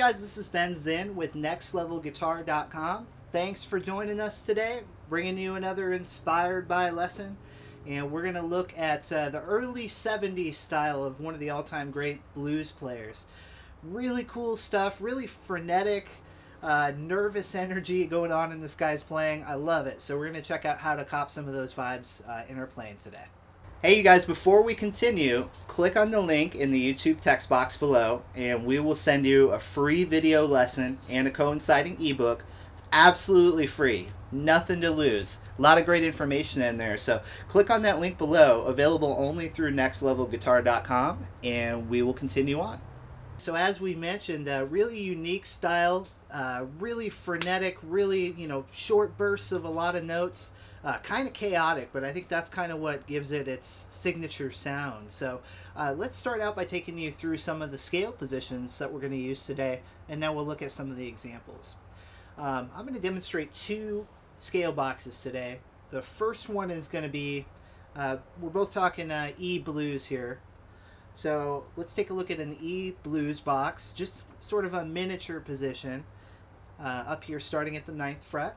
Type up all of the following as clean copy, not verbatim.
guys, this is Ben Zinn with NextLevelGuitar.com. Thanks for joining us today, bringing you another Inspired By lesson. And we're going to look at the early 70s style of one of the all-time great blues players. Really cool stuff, really frenetic, nervous energy going on in this guy's playing. I love it. So we're going to check out how to cop some of those vibes in our playing today. Hey you guys, before we continue, click on the link in the YouTube text box below and we will send you a free video lesson and a coinciding ebook. It's absolutely free, nothing to lose. A lot of great information in there, so click on that link below, available only through NextLevelGuitar.com, and we will continue on. So as we mentioned, really unique style, really frenetic, really, short bursts of a lot of notes. Kind of chaotic, but I think that's kind of what gives it its signature sound. So let's start out by taking you through some of the scale positions that we're going to use today, and now we'll look at some of the examples. I'm going to demonstrate two scale boxes today. The first one is going to be, we're both talking E blues here. So let's take a look at an E blues box, just sort of a miniature position up here starting at the 9th fret.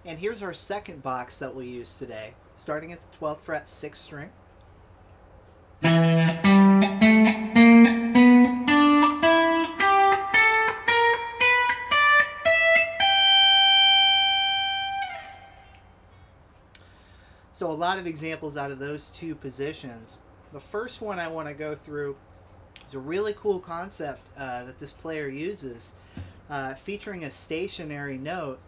And here's our second box that we'll use today, starting at the 12th fret, 6th string. So a lot of examples out of those two positions. The first one I want to go through is a really cool concept that this player uses, featuring a stationary note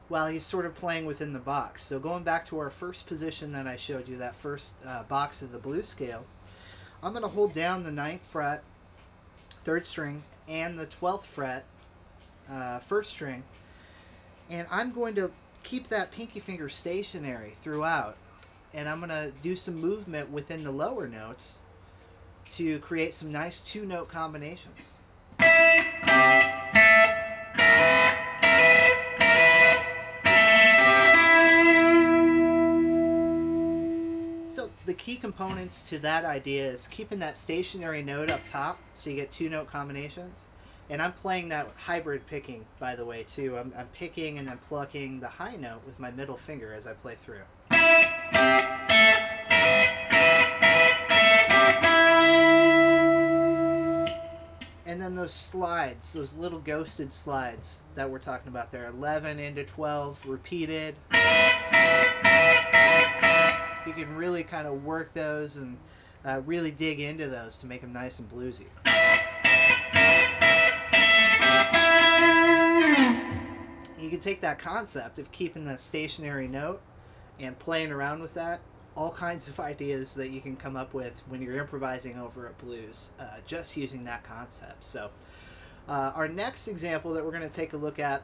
while he's sort of playing within the box. So going back to our first position that I showed you, that first box of the blues scale, I'm going to hold down the 9th fret, 3rd string, and the 12th fret, 1st string, and I'm going to keep that pinky finger stationary throughout, and I'm going to do some movement within the lower notes to create some nice two-note combinations. The key components to that idea is keeping that stationary note up top so you get two-note combinations. And I'm playing that hybrid picking, by the way, too. I'm picking and then plucking the high note with my middle finger as I play through. And then those slides, those little ghosted slides that we're talking about there, 11 into 12 repeated. You can really kind of work those and really dig into those to make them nice and bluesy. You can take that concept of keeping the stationary note and playing around with that. All kinds of ideas that you can come up with when you're improvising over a blues, just using that concept. So our next example that we're going to take a look at,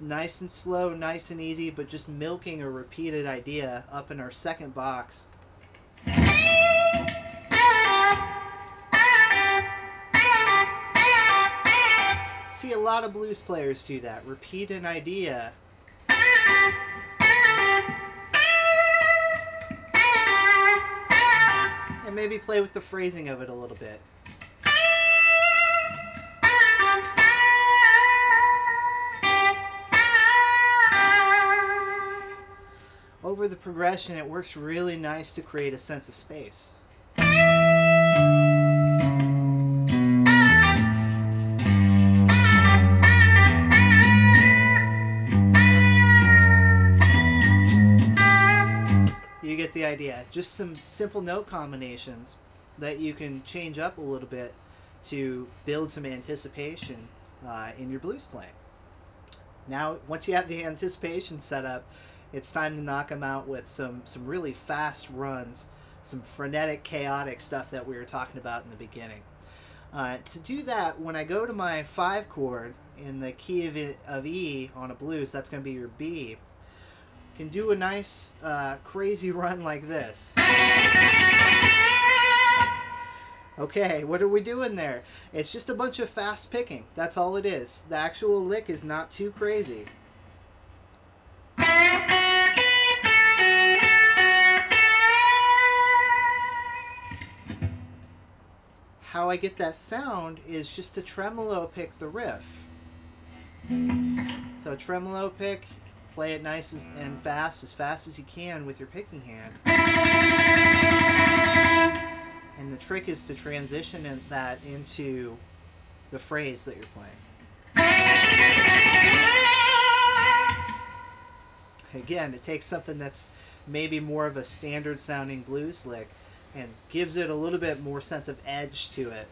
nice and slow, nice and easy, but just milking a repeated idea up in our second box. See a lot of blues players do that. Repeat an idea. And maybe play with the phrasing of it a little bit. Over the progression, it works really nice to create a sense of space. You get the idea. Just some simple note combinations that you can change up a little bit to build some anticipation in your blues playing. Now, once you have the anticipation set up, it's time to knock them out with some really fast runs, some frenetic, chaotic stuff that we were talking about in the beginning. To do that, when I go to my 5 chord in the key of E on a blues, that's going to be your B, you can do a nice crazy run like this. Okay, what are we doing there? It's just a bunch of fast picking. That's all it is. The actual lick is not too crazy. how I get that sound is just to tremolo pick the riff. So tremolo pick, play it nice and fast as you can with your picking hand. And the trick is to transition that into the phrase that you're playing. Again, it takes something that's maybe more of a standard sounding blues lick and gives it a little bit more sense of edge to it.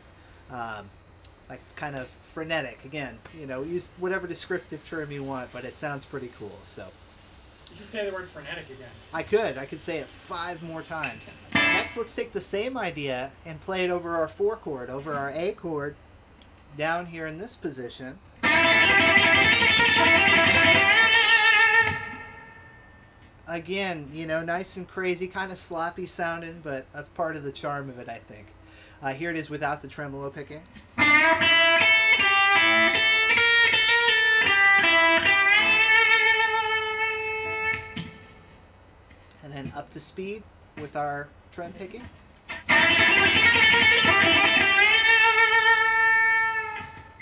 Like it's kind of frenetic. Again, you know, use whatever descriptive term you want, but it sounds pretty cool. So you should say the word frenetic again. I could say it 5 more times. Next, let's take the same idea and play it over our 4 chord, over our A chord, down here in this position. Again, you know, nice and crazy, kind of sloppy sounding, but that's part of the charm of it, I think. Here it is without the tremolo picking. And then up to speed with our trem picking.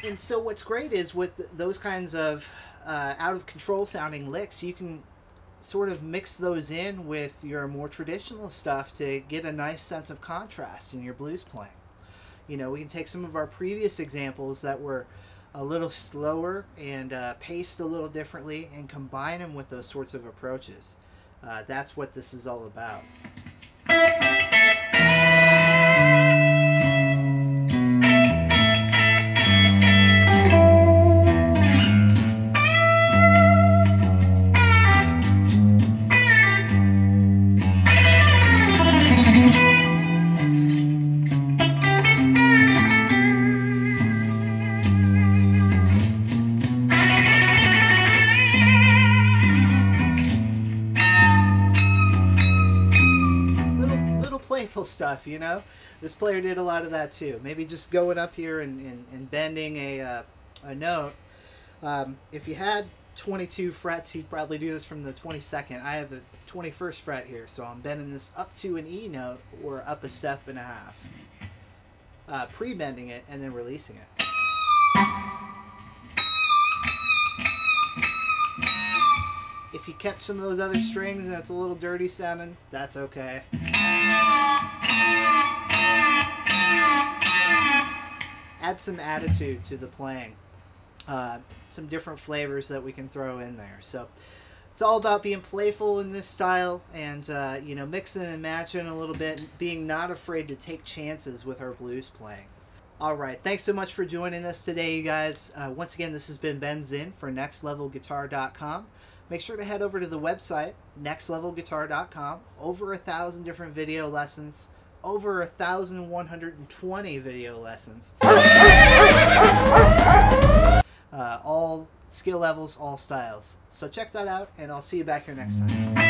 And so what's great is with those kinds of out of control sounding licks, you can sort of mix those in with your more traditional stuff to get a nice sense of contrast in your blues playing. You know, we can take some of our previous examples that were a little slower and paced a little differently and combine them with those sorts of approaches. That's what this is all about. Playful stuff, you know. This player did a lot of that too. Maybe just going up here and bending a note. If you had 22 frets, you'd probably do this from the 22nd. I have the 21st fret here, so I'm bending this up to an E note or up a step and a half. Pre-bending it and then releasing it. If you catch some of those other strings and it's a little dirty sounding, that's okay. Add some attitude to the playing. Some different flavors that we can throw in there. So it's all about being playful in this style and you know, mixing and matching a little bit, being not afraid to take chances with our blues playing. Alright, thanks so much for joining us today, you guys. Once again, this has been Ben Zinn for NextLevelGuitar.com. Make sure to head over to the website, NextLevelGuitar.com. Over 1,000 different video lessons. Over 1,120 video lessons. All skill levels, all styles. So check that out, and I'll see you back here next time.